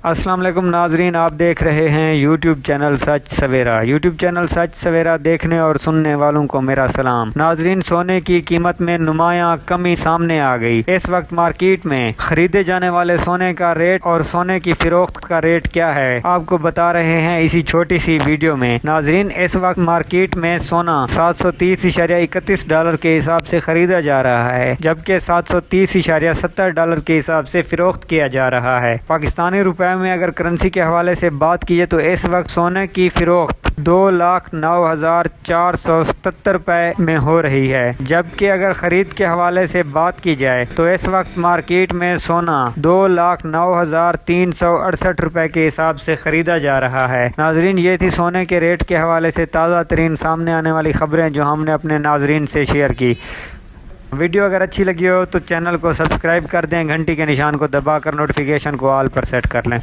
السلام علیکم ناظرین، آپ دیکھ رہے ہیں یوٹیوب چینل سچ سویرا۔ یوٹیوب چینل سچ سویرا دیکھنے اور سننے والوں کو میرا سلام۔ ناظرین، سونے کی قیمت میں نمایاں کمی سامنے آ گئی۔ اس وقت مارکیٹ میں خریدے جانے والے سونے کا ریٹ اور سونے کی فروخت کا ریٹ کیا ہے، آپ کو بتا رہے ہیں اسی چھوٹی سی ویڈیو میں۔ ناظرین، اس وقت مارکیٹ میں سونا $730.31 کے حساب سے خریدا جا رہا ہے، جبکہ $730.70 کے حساب سے فروخت کیا جا رہا ہے۔ پاکستانی روپے میں اگر کرنسی کے حوالے سے بات کیے تو اس وقت سونے کی فروخت 2,09,477 میں ہو رہی ہے، جبکہ اگر خرید کے حوالے سے بات کی جائے تو اس وقت مارکیٹ میں سونا 2,09,368 کے حساب سے خریدا جا رہا ہے۔ ناظرین، یہ تھی سونے کے ریٹ کے حوالے سے تازہ ترین سامنے آنے والی خبریں جو ہم نے اپنے ناظرین سے شیئر کی۔ ویڈیو اگر اچھی لگی ہو تو چینل کو سبسکرائب کر دیں، گھنٹی کے نشان کو دبا کر نوٹیفیکیشن کو آل پر سیٹ کر لیں۔